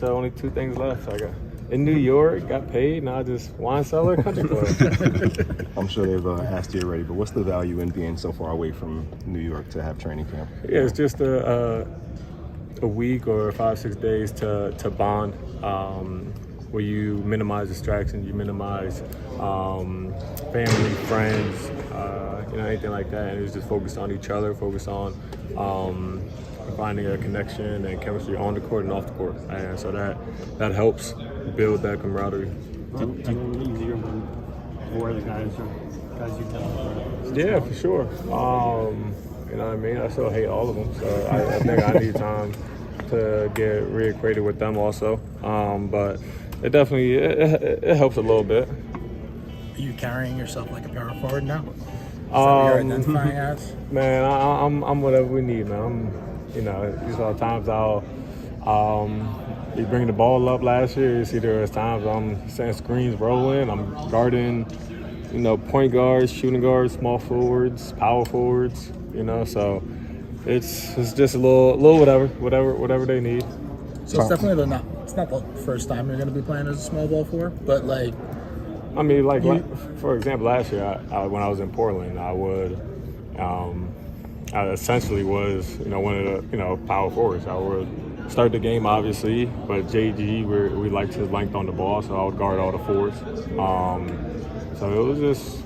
So only 2 things left. I got in New York, got paid, now just wine cellar, country club. I'm sure they've asked you already, but what's the value in being so far away from New York to have training camp? Yeah, it's just a week or 5-6 days to bond, where you minimize distractions, you minimize family, friends, anything like that, and it's just focused on each other, focused on finding a connection and chemistry on the court and off the court, and so that helps build that camaraderie. Do you think it's easier when 4 of the guys you tell? Yeah, for sure. You know what I mean? I still hate all of them, so I think I need time to get reacquainted with them also. But it definitely it helps a little bit. Are you carrying yourself like a power forward now? Is that what you're identifying as? Man, I'm whatever we need, man. These are times I'll be bringing the ball up last year. You see there was times I'm setting screens rolling, I'm guarding, point guards, shooting guards, small forwards, power forwards, so it's just a little whatever they need. So it's definitely it's not the first time you're going to be playing as a small ball four, but for example, last year when I was in Portland, I essentially was, one of the, power forwards. I would start the game, obviously, but JG, we liked his length on the ball, so I would guard all the forwards. So it was just,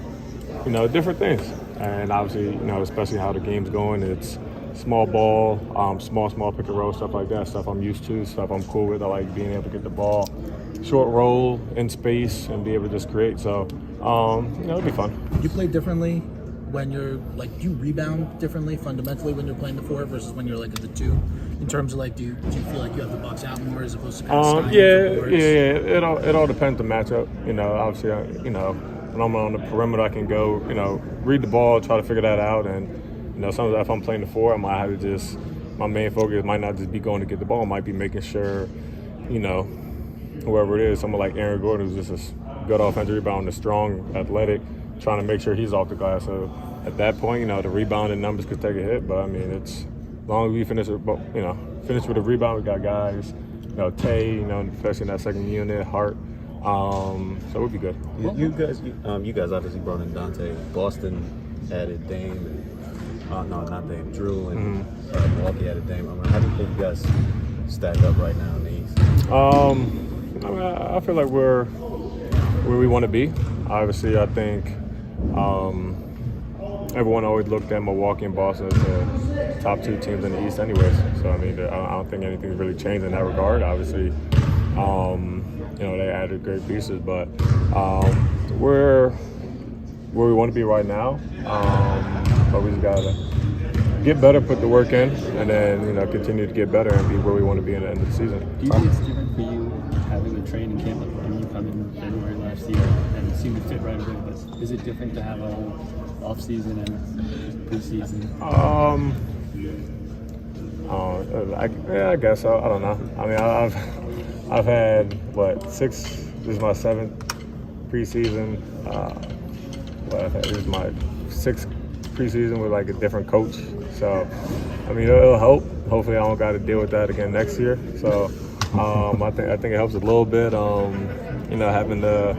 different things. And obviously, especially how the game's going, it's small ball, small pick and roll, stuff like that, stuff I'm used to, stuff I'm cool with. I like being able to get the ball, short roll in space, and be able to just create. So, it'll be fun. You play differently when you're do you rebound differently fundamentally when you're playing the 4 versus when you're at the 2? In terms of do you feel like you have to box out more as opposed to kind of It all depends on the matchup. Obviously, when I'm on the perimeter, I can go, read the ball, try to figure that out, and sometimes if I'm playing the 4, I might have to my main focus might not just be going to get the ball, it might be making sure, whoever it is, someone like Aaron Gordon, who's just a good offensive rebounder, strong, athletic, trying to make sure he's off the glass. So at that point, the rebounding numbers could take a hit, but it's as long as we finish with a rebound, we got guys, Tay, especially in that second unit, Hart. So we'll be good. You guys obviously brought in Dante. Boston added Dame. Not Dame. Drew and Milwaukee added Dame. How do you think you guys stack up right now in the East? I feel like we're where we want to be. Obviously, I think everyone always looked at Milwaukee and Boston as the top 2 teams in the East anyways. So, I don't think anything's really changed in that regard. Obviously, they added great pieces, but we're where we want to be right now. But we just got to get better, put the work in, and then, continue to get better and be where we want to be in the end of the season. Do you think it's different for you having a training camp when you come in February last year and it seemed to fit right away? But is it different to have a whole off-season and preseason? I guess so. I don't know. I've had 6. This is my 7th preseason. This is my 6th preseason with a different coach. So, it'll help. Hopefully, I don't got to deal with that again next year. So, I think it helps a little bit. Having the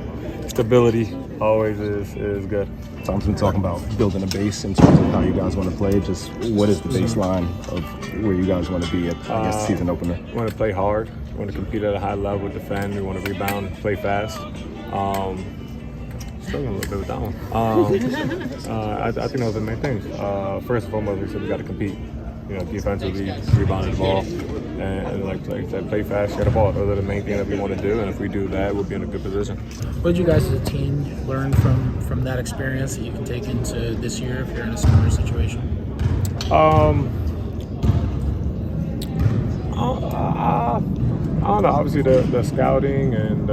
stability always is good. Tom's been talking about building a base in terms of how you guys want to play. Just what is the baseline of where you guys want to be at, the season opener? We want to play hard. We want to compete at a high level, defend. We want to rebound, play fast. Struggling a little bit with that one. I think those are the main things. First and foremost, we said we got to compete. Defensively, rebounding the ball, and like I said, play fast, share the ball. Those are the main things that we want to do, and if we do that, we'll be in a good position. What did you guys as a team learn from that experience that you can take into this year if you're in a similar situation? I don't know. Obviously, the scouting and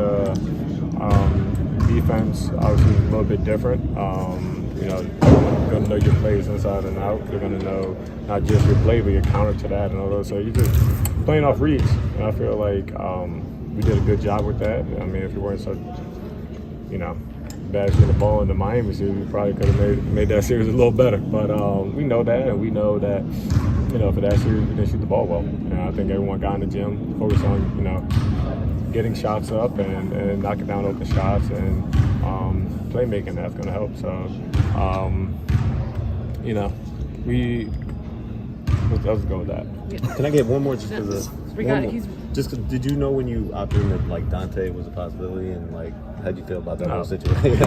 defense obviously is a little bit different. They're going to know your plays inside and out. They're going to know not just your play, but your counter to that and all those. So you're just playing off reads. And I feel like we did a good job with that. If we weren't so, bad shooting the ball in the Miami series, we probably could have made that series a little better. But we know that, and we know that, for that series, we didn't shoot the ball well. And I think everyone got in the gym, focused on, getting shots up and knocking down open shots and playmaking, that's going to help. So, let's go with that. Can I get one more just because He's did you know when you opted in that like Dante was a possibility and like how'd you feel about that No. whole situation?